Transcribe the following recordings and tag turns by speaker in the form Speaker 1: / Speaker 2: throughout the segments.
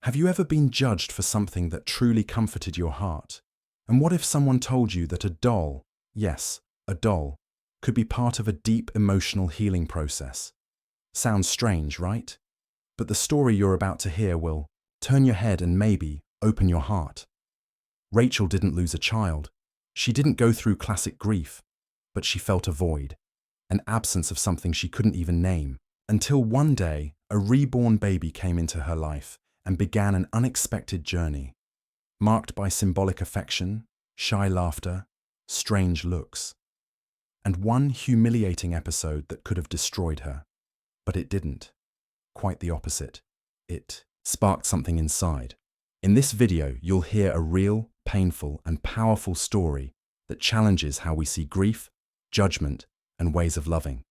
Speaker 1: Have you ever been judged for something that truly comforted your heart? And what if someone told you that a doll, yes, a doll, could be part of a deep emotional healing process? Sounds strange, right? But the story you're about to hear will turn your head and maybe open your heart. Rachel didn't lose a child. She didn't go through classic grief, but she felt a void, an absence of something she couldn't even name, until one day a reborn baby came into her life and began an unexpected journey, marked by symbolic affection, shy laughter, strange looks, and one humiliating episode that could have destroyed her. But it didn't. Quite the opposite. It sparked something inside. In this video, you'll hear a real, painful, and powerful story that challenges how we see grief, judgment, and ways of loving.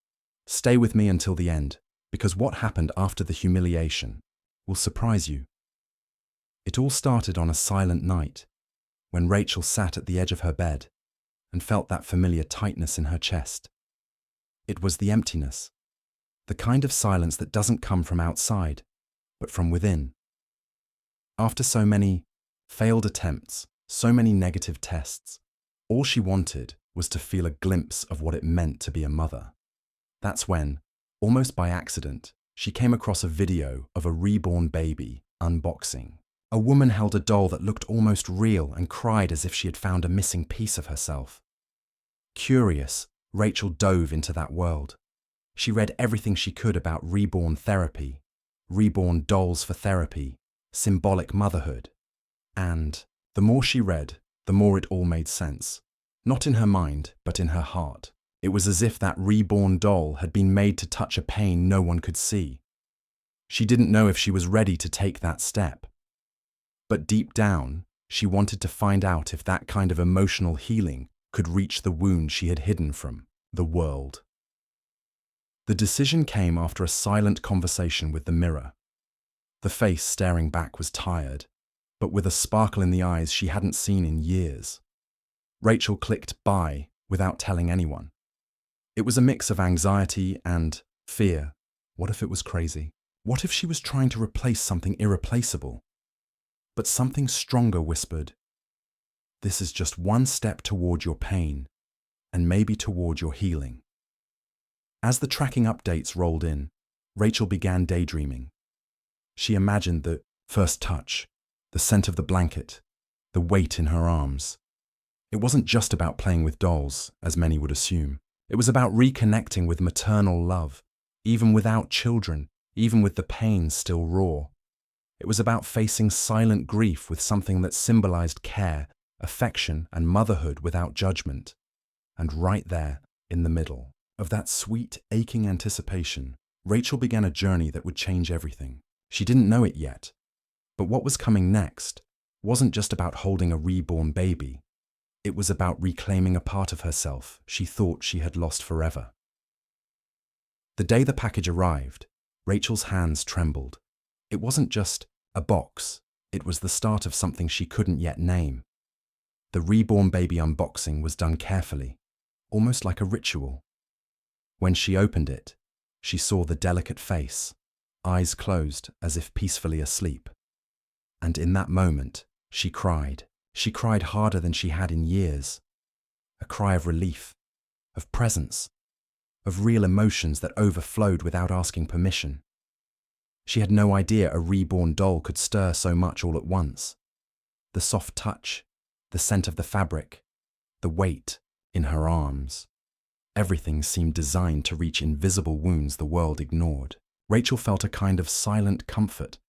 Speaker 1: Stay with me until the end, because what happened after the humiliation will surprise you. It all started on a silent night, when Rachel sat at the edge of her bed and felt that familiar tightness in her chest. It was the emptiness, the kind of silence that doesn't come from outside, but from within. After so many failed attempts, so many negative tests, all she wanted was to feel a glimpse of what it meant to be a mother. That's when, almost by accident, she came across a video of a reborn baby unboxing. A woman held a doll that looked almost real and cried as if she had found a missing piece of herself. Curious, Rachel dove into that world. She read everything she could about reborn therapy, reborn dolls for therapy, symbolic motherhood. And the more she read, the more it all made sense. Not in her mind, but in her heart. It was as if that reborn doll had been made to touch a pain no one could see. She didn't know if she was ready to take that step. But deep down, she wanted to find out if that kind of emotional healing could reach the wound she had hidden from the world. The decision came after a silent conversation with the mirror. The face staring back was tired, but with a sparkle in the eyes she hadn't seen in years. Rachel clicked buy without telling anyone. It was a mix of anxiety and fear. What if it was crazy? What if she was trying to replace something irreplaceable? But something stronger whispered, "This is just one step toward your pain, and maybe toward your healing." As the tracking updates rolled in, Rachel began daydreaming. She imagined the first touch, the scent of the blanket, the weight in her arms. It wasn't just about playing with dolls, as many would assume. It was about reconnecting with maternal love, even without children, even with the pain still raw. It was about facing silent grief with something that symbolized care, affection, and motherhood without judgment. And right there, in the middle of that sweet, aching anticipation, Rachel began a journey that would change everything. She didn't know it yet, but what was coming next wasn't just about holding a reborn baby. It was about reclaiming a part of herself she thought she had lost forever. The day the package arrived, Rachel's hands trembled. It wasn't just a box, it was the start of something she couldn't yet name. The reborn baby unboxing was done carefully, almost like a ritual. When she opened it, she saw the delicate face, eyes closed as if peacefully asleep. And in that moment, she cried. She cried harder than she had in years. A cry of relief, of presence, of real emotions that overflowed without asking permission. She had no idea a reborn doll could stir so much all at once. The soft touch, the scent of the fabric, the weight in her arms. Everything seemed designed to reach invisible wounds the world ignored. Rachel felt a kind of silent comfort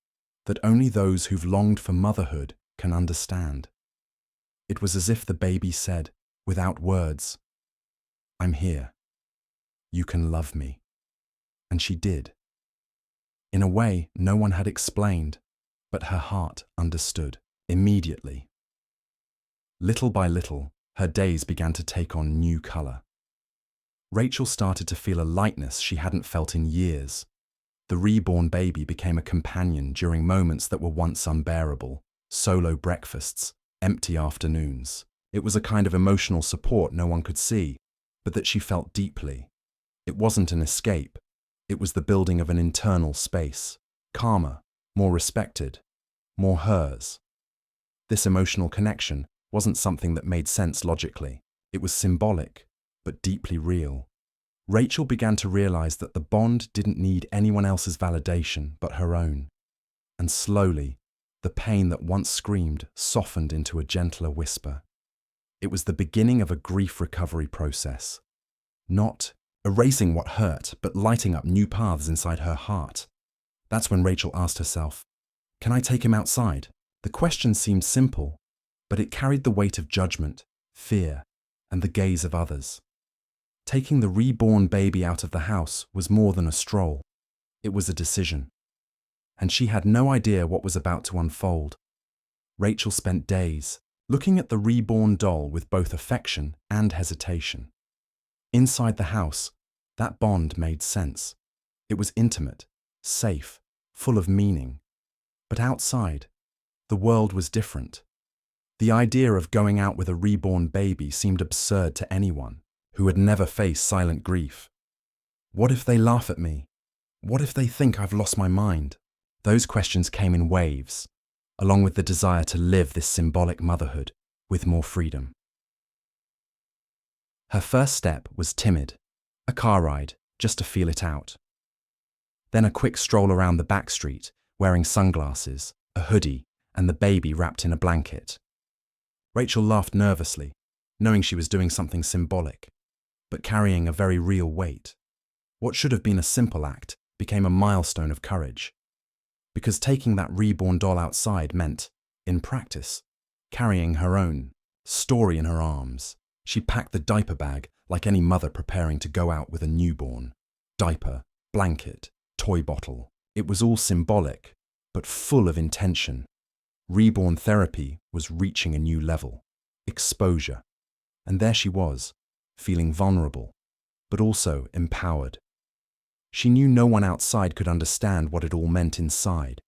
Speaker 1: that only those who've longed for motherhood can understand. It was as if the baby said, without words, "I'm here. You can love me." And she did. In a way no one had explained, but her heart understood immediately. Little by little, her days began to take on new color. Rachel started to feel a lightness she hadn't felt in years. The reborn baby became a companion during moments that were once unbearable, solo breakfasts, empty afternoons. It was a kind of emotional support no one could see, but that she felt deeply. It wasn't an escape. It was the building of an internal space, calmer, more respected, more hers. This emotional connection wasn't something that made sense logically. It was symbolic, but deeply real. Rachel began to realize that the bond didn't need anyone else's validation but her own. And slowly, the pain that once screamed softened into a gentler whisper. It was the beginning of a grief recovery process. Not erasing what hurt, but lighting up new paths inside her heart. That's when Rachel asked herself, "Can I take him outside?" The question seemed simple, but it carried the weight of judgment, fear, and the gaze of others. Taking the reborn baby out of the house was more than a stroll. It was a decision. And she had no idea what was about to unfold. Rachel spent days looking at the reborn doll with both affection and hesitation. Inside the house, that bond made sense. It was intimate, safe, full of meaning. But outside, the world was different. The idea of going out with a reborn baby seemed absurd to anyone who had never faced silent grief. What if they laugh at me? What if they think I've lost my mind? Those questions came in waves, along with the desire to live this symbolic motherhood with more freedom. Her first step was timid, a car ride, just to feel it out. Then a quick stroll around the back street, wearing sunglasses, a hoodie, and the baby wrapped in a blanket. Rachel laughed nervously, knowing she was doing something symbolic, but carrying a very real weight. What should have been a simple act became a milestone of courage. Because taking that reborn doll outside meant, in practice, carrying her own story in her arms. She packed the diaper bag like any mother preparing to go out with a newborn. Diaper, blanket, toy bottle. It was all symbolic, but full of intention. Reborn therapy was reaching a new level. Exposure. And there she was, feeling vulnerable, but also empowered. She knew no one outside could understand what it all meant inside.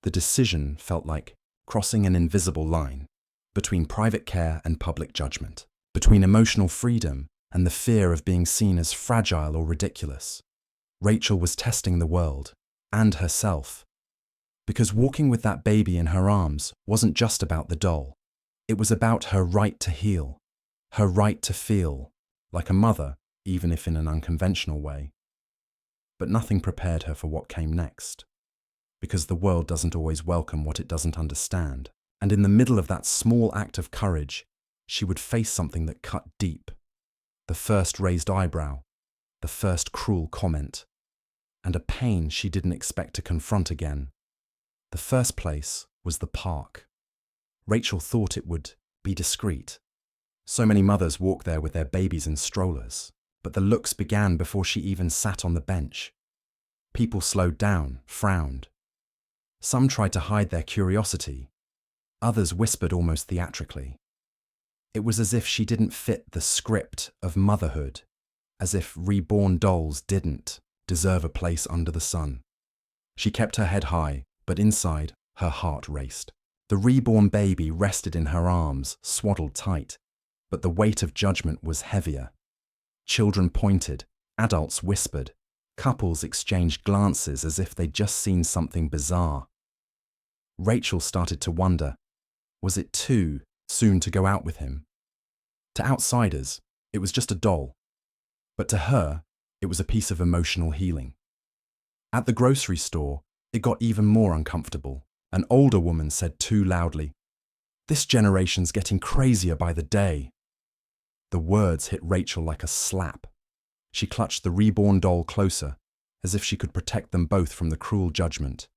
Speaker 1: The decision felt like crossing an invisible line between private care and public judgment, between emotional freedom and the fear of being seen as fragile or ridiculous. Rachel was testing the world and herself, because walking with that baby in her arms wasn't just about the doll. It was about her right to heal, her right to feel like a mother, even if in an unconventional way. But nothing prepared her for what came next, because the world doesn't always welcome what it doesn't understand. And in the middle of that small act of courage, she would face something that cut deep. The first raised eyebrow, the first cruel comment, and a pain she didn't expect to confront again. The first place was the park. Rachel thought it would be discreet. So many mothers walk there with their babies in strollers, but the looks began before she even sat on the bench. People slowed down, frowned. Some tried to hide their curiosity. Others whispered almost theatrically. It was as if she didn't fit the script of motherhood, as if reborn dolls didn't deserve a place under the sun. She kept her head high, but inside, her heart raced. The reborn baby rested in her arms, swaddled tight, but the weight of judgment was heavier. Children pointed, adults whispered, couples exchanged glances as if they'd just seen something bizarre. Rachel started to wonder, was it too soon to go out with him? To outsiders, it was just a doll, but to her, it was a piece of emotional healing. At the grocery store, it got even more uncomfortable. An older woman said too loudly, "This generation's getting crazier by the day." The words hit Rachel like a slap. She clutched the reborn doll closer, as if she could protect them both from the cruel judgment.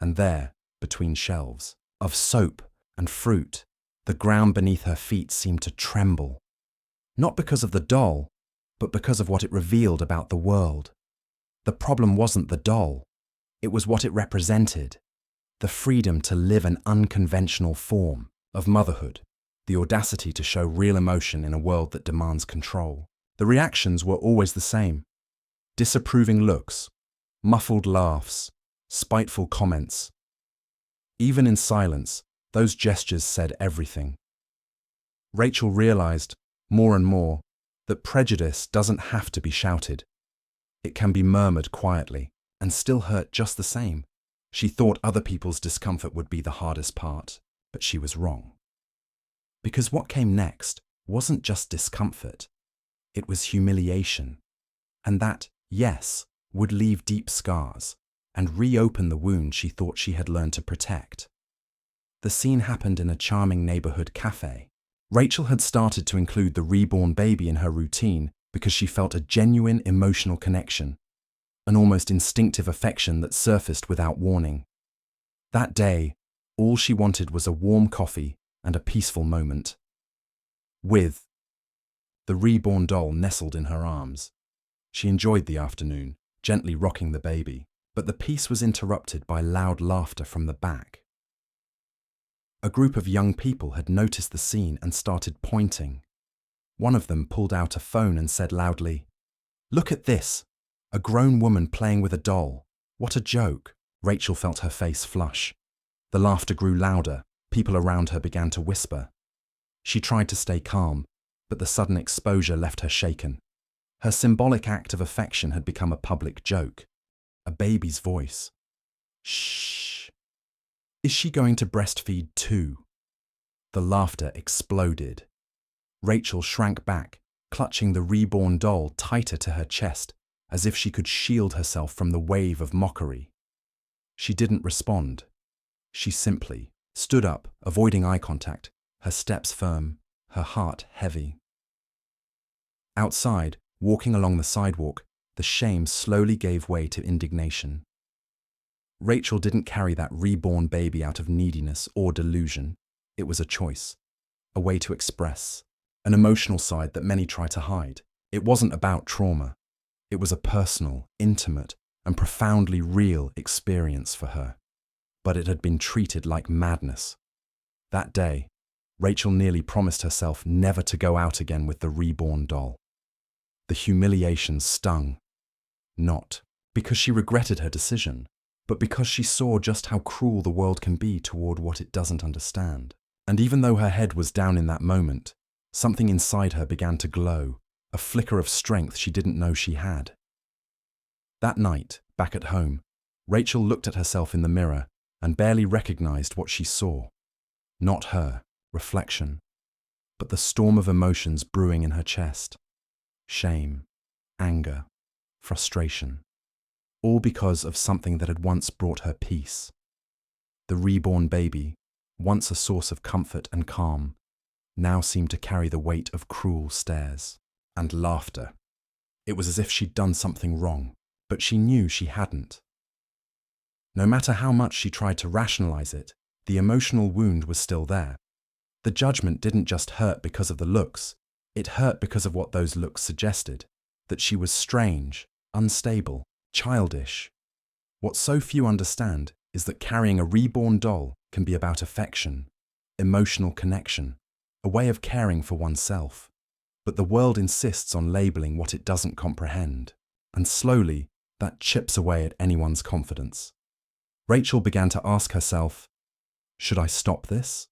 Speaker 1: And there, between shelves of soap and fruit, the ground beneath her feet seemed to tremble. Not because of the doll, but because of what it revealed about the world. The problem wasn't the doll. It was what it represented. The freedom to live an unconventional form of motherhood. The audacity to show real emotion in a world that demands control. The reactions were always the same. Disapproving looks, muffled laughs, spiteful comments. Even in silence, those gestures said everything. Rachel realized, more and more, that prejudice doesn't have to be shouted. It can be murmured quietly and still hurt just the same. She thought other people's discomfort would be the hardest part, but she was wrong. Because what came next wasn't just discomfort, it was humiliation. And that, yes, would leave deep scars and reopen the wound she thought she had learned to protect. The scene happened in a charming neighborhood cafe. Rachel had started to include the reborn baby in her routine because she felt a genuine emotional connection, an almost instinctive affection that surfaced without warning. That day, all she wanted was a warm coffee and a peaceful moment. With the reborn doll nestled in her arms, she enjoyed the afternoon, gently rocking the baby, but the peace was interrupted by loud laughter from the back. A group of young people had noticed the scene and started pointing. One of them pulled out a phone and said loudly, "Look at this! A grown woman playing with a doll. What a joke!" Rachel felt her face flush. The laughter grew louder. People around her began to whisper. She tried to stay calm, but the sudden exposure left her shaken. Her symbolic act of affection had become a public joke. A baby's voice. Shh. Is she going to breastfeed too? The laughter exploded. Rachel shrank back, clutching the reborn doll tighter to her chest, as if she could shield herself from the wave of mockery. She didn't respond. She simply stood up, avoiding eye contact, her steps firm, her heart heavy. Outside, walking along the sidewalk, the shame slowly gave way to indignation. Rachel didn't carry that reborn baby out of neediness or delusion. It was a choice, a way to express, an emotional side that many try to hide. It wasn't about trauma. It was a personal, intimate, and profoundly real experience for her. But it had been treated like madness. That day, Rachel nearly promised herself never to go out again with the reborn doll. The humiliation stung, not because she regretted her decision, but because she saw just how cruel the world can be toward what it doesn't understand. And even though her head was down in that moment, something inside her began to glow, a flicker of strength she didn't know she had. That night, back at home, Rachel looked at herself in the mirror and barely recognized what she saw. Not her, reflection, but the storm of emotions brewing in her chest. Shame, anger, frustration, all because of something that had once brought her peace. The reborn baby, once a source of comfort and calm, now seemed to carry the weight of cruel stares and laughter. It was as if she'd done something wrong, but she knew she hadn't. No matter how much she tried to rationalize it, the emotional wound was still there. The judgment didn't just hurt because of the looks, it hurt because of what those looks suggested, that she was strange, unstable, childish. What so few understand is that carrying a reborn doll can be about affection, emotional connection, a way of caring for oneself. But the world insists on labeling what it doesn't comprehend, and slowly that chips away at anyone's confidence. Rachel began to ask herself, should I stop this?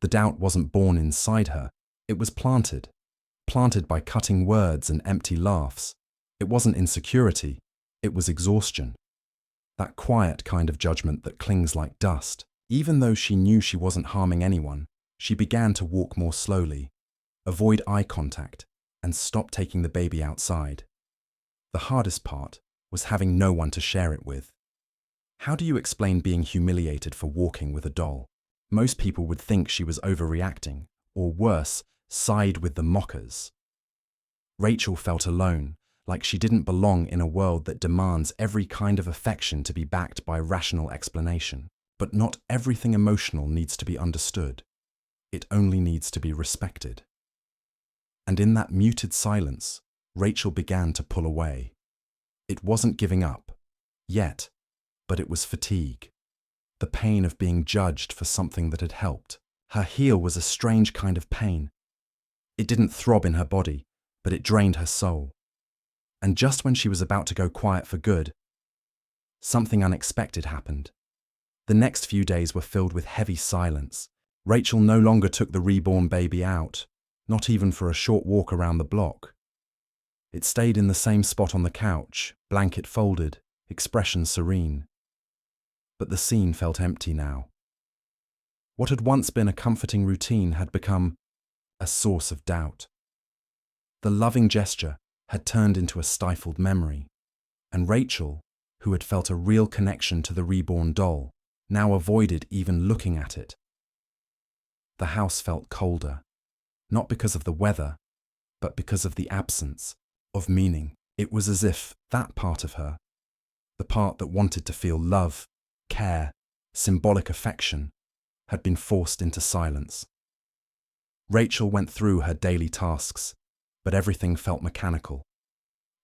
Speaker 1: The doubt wasn't born inside her, it was planted by cutting words and empty laughs. It wasn't insecurity, it was exhaustion. That quiet kind of judgment that clings like dust. Even though she knew she wasn't harming anyone, she began to walk more slowly, avoid eye contact, and stop taking the baby outside. The hardest part was having no one to share it with. How do you explain being humiliated for walking with a doll? Most people would think she was overreacting, or worse, side with the mockers. Rachel felt alone, like she didn't belong in a world that demands every kind of affection to be backed by rational explanation. But not everything emotional needs to be understood. It only needs to be respected. And in that muted silence, Rachel began to pull away. It wasn't giving up, yet, but it was fatigue. The pain of being judged for something that had helped. Her heel was a strange kind of pain. It didn't throb in her body, but it drained her soul. And just when she was about to go quiet for good, something unexpected happened. The next few days were filled with heavy silence. Rachel no longer took the reborn baby out, not even for a short walk around the block. It stayed in the same spot on the couch, blanket folded, expression serene. but the scene felt empty now. What had once been a comforting routine had become a source of doubt. The loving gesture had turned into a stifled memory, and Rachel, who had felt a real connection to the reborn doll, now avoided even looking at it. The house felt colder, not because of the weather, but because of the absence of meaning. It was as if that part of her, the part that wanted to feel love, care, symbolic affection, had been forced into silence. Rachel went through her daily tasks, but everything felt mechanical.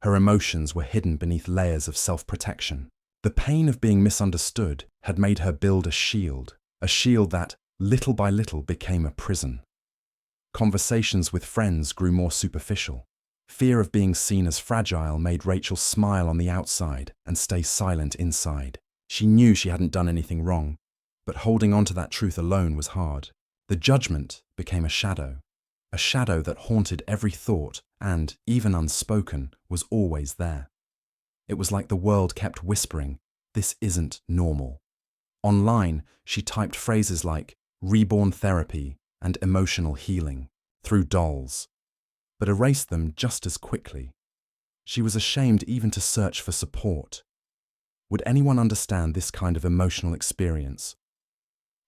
Speaker 1: Her emotions were hidden beneath layers of self-protection. The pain of being misunderstood had made her build a shield that, little by little, became a prison. Conversations with friends grew more superficial. Fear of being seen as fragile made Rachel smile on the outside and stay silent inside. She knew she hadn't done anything wrong, but holding on to that truth alone was hard. The judgment became a shadow that haunted every thought and, even unspoken, was always there. It was like the world kept whispering, "This isn't normal." Online, she typed phrases like reborn therapy and emotional healing through dolls, but erased them just as quickly. She was ashamed even to search for support. Would anyone understand this kind of emotional experience?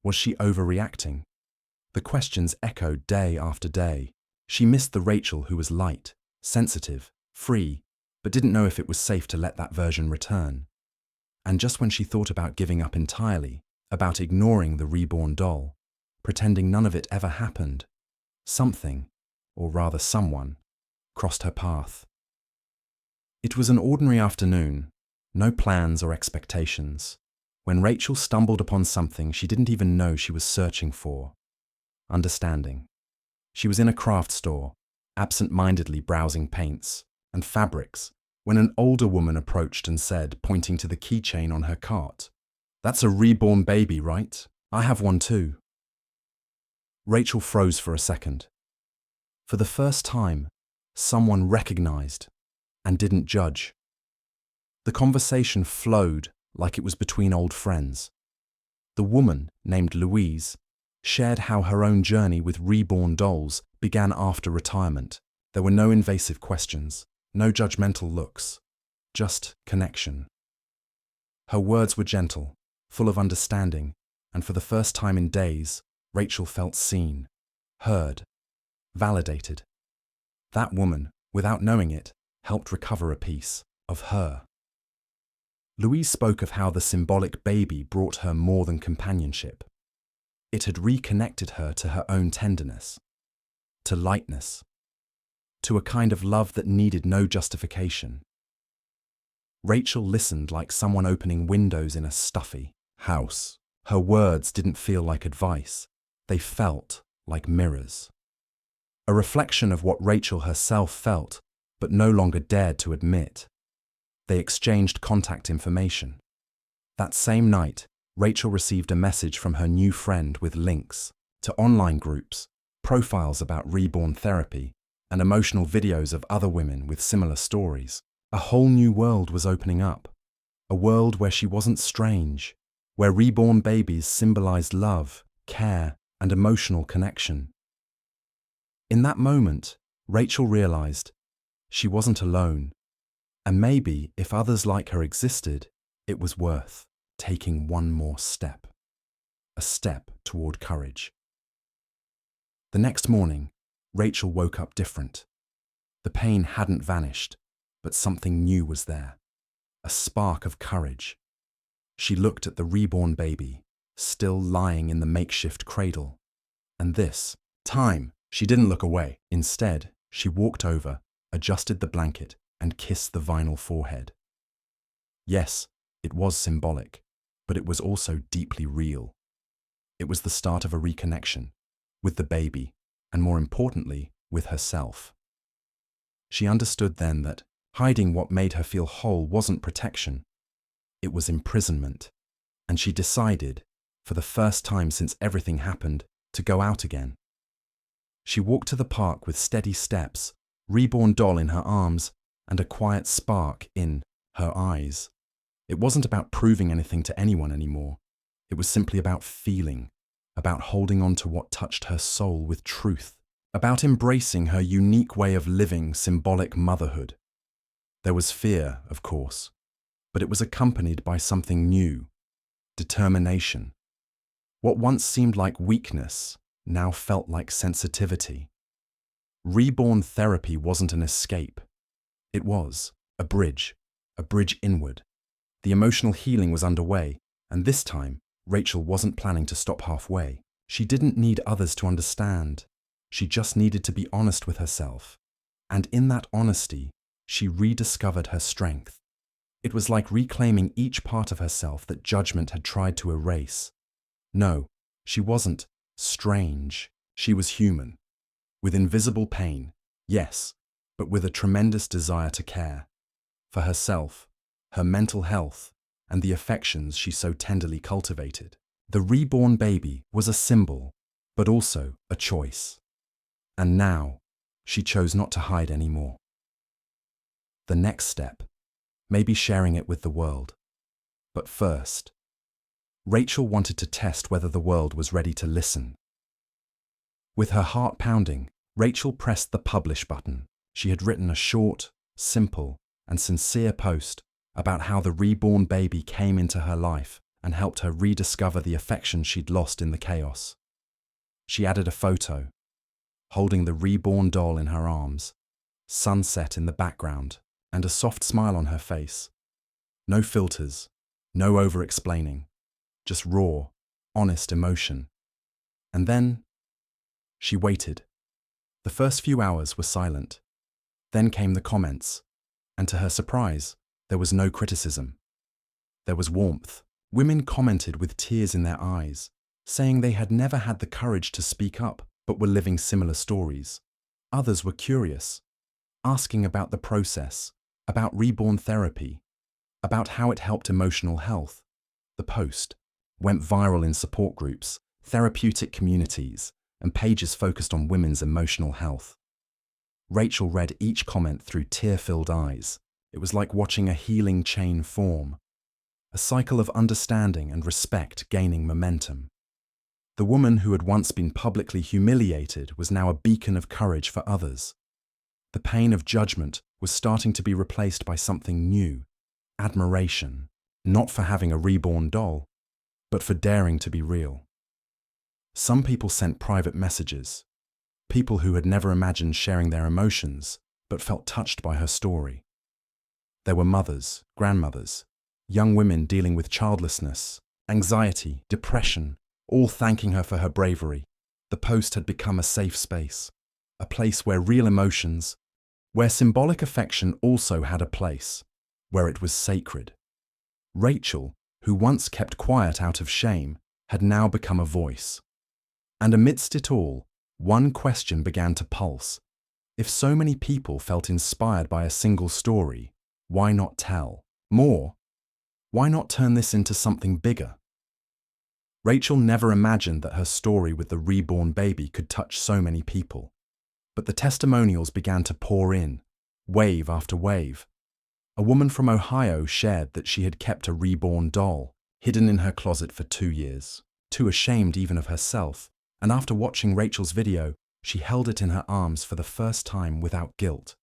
Speaker 1: Was she overreacting? The questions echoed day after day. She missed the Rachel who was light, sensitive, free, but didn't know if it was safe to let that version return. And just when she thought about giving up entirely, about ignoring the reborn doll, pretending none of it ever happened, something, or rather someone, crossed her path. It was an ordinary afternoon, no plans or expectations, when Rachel stumbled upon something she didn't even know she was searching for: understanding. She was in a craft store, absent-mindedly browsing paints and fabrics, when an older woman approached and said, pointing to the keychain on her cart, "That's a reborn baby, right? I have one too." Rachel froze for a second. For the first time, someone recognized and didn't judge. The conversation flowed like it was between old friends. The woman, named Louise, shared how her own journey with reborn dolls began after retirement. There were no invasive questions, no judgmental looks, just connection. Her words were gentle, full of understanding, and for the first time in days, Rachel felt seen, heard, validated. That woman, without knowing it, helped recover a piece of her. Louise spoke of how the symbolic baby brought her more than companionship. It had reconnected her to her own tenderness, to lightness, to a kind of love that needed no justification. Rachel listened like someone opening windows in a stuffy house. Her words didn't feel like advice. They felt like mirrors. A reflection of what Rachel herself felt, but no longer dared to admit. They exchanged contact information. That same night, Rachel received a message from her new friend with links to online groups, profiles about reborn therapy, and emotional videos of other women with similar stories. A whole new world was opening up, a world where she wasn't strange, where reborn babies symbolized love, care, and emotional connection. In that moment, Rachel realized she wasn't alone, and maybe if others like her existed, it was worth taking one more step, a step toward courage. The next morning, Rachel woke up different. The pain hadn't vanished, but something new was there, a spark of courage. She looked at the reborn baby, still lying in the makeshift cradle. And this time, she didn't look away. Instead, she walked over, adjusted the blanket, and kissed the vinyl forehead. Yes, it was symbolic, but it was also deeply real. It was the start of a reconnection with the baby, and more importantly, with herself. She understood then that hiding what made her feel whole wasn't protection. It was imprisonment, and she decided, for the first time since everything happened, to go out again. She walked to the park with steady steps, reborn doll in her arms, and a quiet spark in her eyes. It wasn't about proving anything to anyone anymore. It was simply about feeling, about holding on to what touched her soul with truth, about embracing her unique way of living symbolic motherhood. There was fear, of course, but it was accompanied by something new: determination. What once seemed like weakness now felt like sensitivity. Reborn therapy wasn't an escape. It was a bridge inward. The emotional healing was underway, and this time, Rachel wasn't planning to stop halfway. She didn't need others to understand. She just needed to be honest with herself. And in that honesty, she rediscovered her strength. It was like reclaiming each part of herself that judgment had tried to erase. No, she wasn't strange. She was human. With invisible pain, yes, but with a tremendous desire to care. For herself, her mental health, and the affections she so tenderly cultivated. The reborn baby was a symbol, but also a choice. And now, she chose not to hide anymore. The next step, maybe sharing it with the world. But first, Rachel wanted to test whether the world was ready to listen. With her heart pounding, Rachel pressed the publish button. She had written a short, simple, and sincere post about how the reborn baby came into her life and helped her rediscover the affection she'd lost in the chaos. She added a photo, holding the reborn doll in her arms, sunset in the background, and a soft smile on her face. No filters, no over-explaining, just raw, honest emotion. And then she waited. The first few hours were silent. Then came the comments, and to her surprise, there was no criticism. There was warmth. Women commented with tears in their eyes, saying they had never had the courage to speak up, but were living similar stories. Others were curious, asking about the process, about reborn therapy, about how it helped emotional health. The post went viral in support groups, therapeutic communities, and pages focused on women's emotional health. Rachel read each comment through tear-filled eyes. It was like watching a healing chain form, a cycle of understanding and respect gaining momentum. The woman who had once been publicly humiliated was now a beacon of courage for others. The pain of judgment was starting to be replaced by something new: admiration, not for having a reborn doll, but for daring to be real. Some people sent private messages, people who had never imagined sharing their emotions, but felt touched by her story. There were mothers, grandmothers, young women dealing with childlessness, anxiety, depression, all thanking her for her bravery. The post had become a safe space, a place where real emotions, where symbolic affection also had a place, where it was sacred. Rachel, who once kept quiet out of shame, had now become a voice. And amidst it all, one question began to pulse. If so many people felt inspired by a single story, why not tell more? Why not turn this into something bigger? Rachel never imagined that her story with the reborn baby could touch so many people. But the testimonials began to pour in, wave after wave. A woman from Ohio shared that she had kept a reborn doll, hidden in her closet for 2 years, too ashamed even of herself, and after watching Rachel's video, she held it in her arms for the first time without guilt.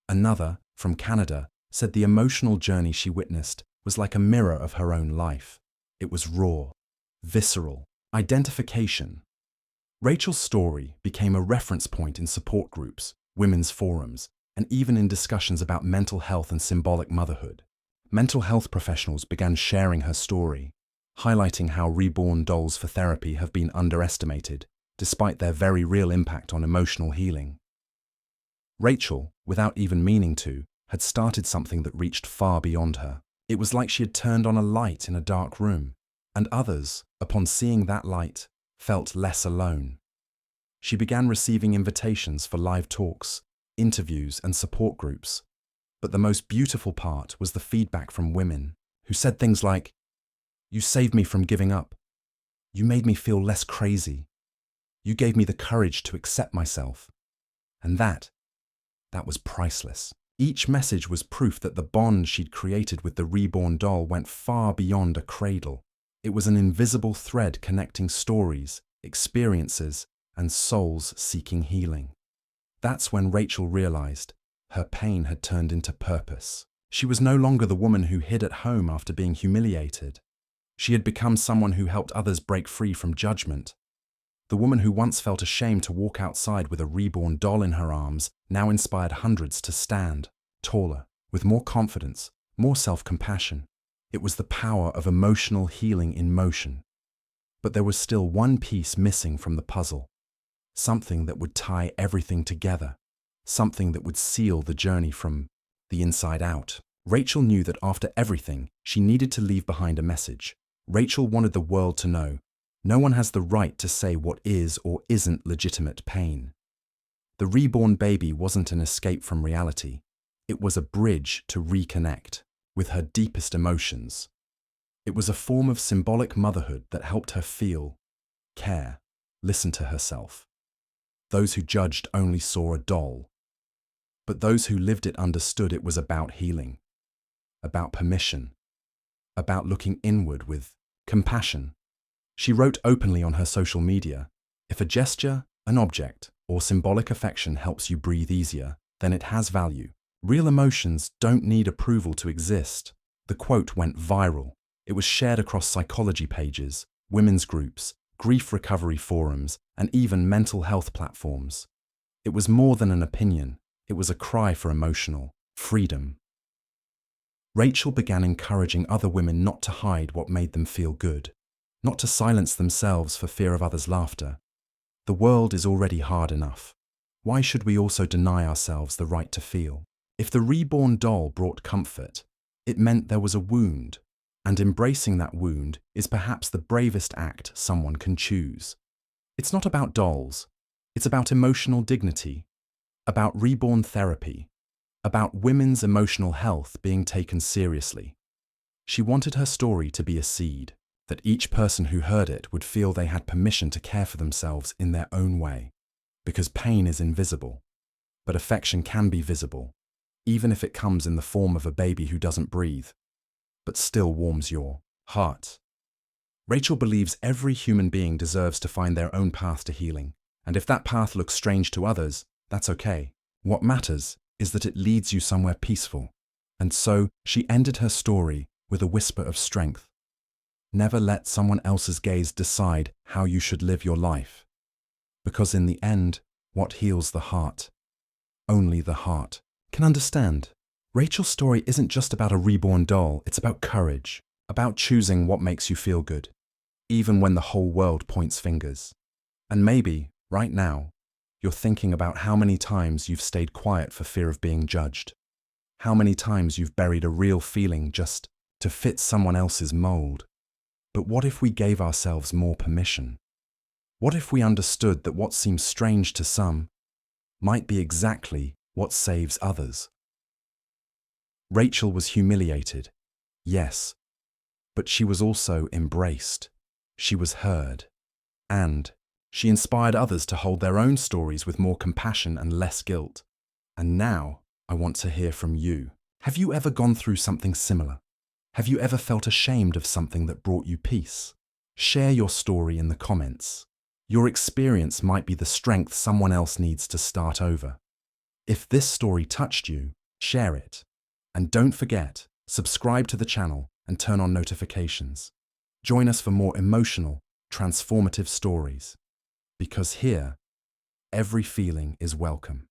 Speaker 1: Another, from Canada, said the emotional journey she witnessed was like a mirror of her own life. It was raw, visceral, identification. Rachel's story became a reference point in support groups, women's forums, and even in discussions about mental health and symbolic motherhood. Mental health professionals began sharing her story, highlighting how reborn dolls for therapy have been underestimated, despite their very real impact on emotional healing. Rachel, without even meaning to, had started something that reached far beyond her. It was like she had turned on a light in a dark room, and others, upon seeing that light, felt less alone. She began receiving invitations for live talks, interviews, and support groups. But the most beautiful part was the feedback from women, who said things like, "You saved me from giving up. You made me feel less crazy. You gave me the courage to accept myself." And that was priceless. Each message was proof that the bond she'd created with the reborn doll went far beyond a cradle. It was an invisible thread connecting stories, experiences, and souls seeking healing. That's when Rachel realized her pain had turned into purpose. She was no longer the woman who hid at home after being humiliated. She had become someone who helped others break free from judgment. The woman who once felt ashamed to walk outside with a reborn doll in her arms now inspired hundreds to stand, taller, with more confidence, more self-compassion. It was the power of emotional healing in motion. But there was still one piece missing from the puzzle. Something that would tie everything together. Something that would seal the journey from the inside out. Rachel knew that after everything, she needed to leave behind a message. Rachel wanted the world to know no one has the right to say what is or isn't legitimate pain. The reborn baby wasn't an escape from reality. It was a bridge to reconnect with her deepest emotions. It was a form of symbolic motherhood that helped her feel, care, listen to herself. Those who judged only saw a doll. But those who lived it understood it was about healing, about permission, about looking inward with compassion. She wrote openly on her social media, "If a gesture, an object, or symbolic affection helps you breathe easier, then it has value. Real emotions don't need approval to exist." The quote went viral. It was shared across psychology pages, women's groups, grief recovery forums, and even mental health platforms. It was more than an opinion. It was a cry for emotional freedom. Rachel began encouraging other women not to hide what made them feel good, not to silence themselves for fear of others' laughter. The world is already hard enough. Why should we also deny ourselves the right to feel? If the reborn doll brought comfort, it meant there was a wound, and embracing that wound is perhaps the bravest act someone can choose. It's not about dolls. It's about emotional dignity, about reborn therapy, about women's emotional health being taken seriously. She wanted her story to be a seed, that each person who heard it would feel they had permission to care for themselves in their own way. Because pain is invisible, but affection can be visible, even if it comes in the form of a baby who doesn't breathe, but still warms your heart. Rachel believes every human being deserves to find their own path to healing, and if that path looks strange to others, that's okay. What matters is that it leads you somewhere peaceful. And so she ended her story with a whisper of strength. Never let someone else's gaze decide how you should live your life. Because in the end, what heals the heart? Only the heart can understand. Rachel's story isn't just about a reborn doll, it's about courage, about choosing what makes you feel good, even when the whole world points fingers. And maybe, right now, you're thinking about how many times you've stayed quiet for fear of being judged, how many times you've buried a real feeling just to fit someone else's mold. But what if we gave ourselves more permission? What if we understood that what seems strange to some might be exactly what saves others? Rachel was humiliated, yes, but she was also embraced. She was heard, and she inspired others to hold their own stories with more compassion and less guilt. And now, I want to hear from you. Have you ever gone through something similar? Have you ever felt ashamed of something that brought you peace? Share your story in the comments. Your experience might be the strength someone else needs to start over. If this story touched you, share it. And don't forget, subscribe to the channel and turn on notifications. Join us for more emotional, transformative stories. Because here, every feeling is welcome.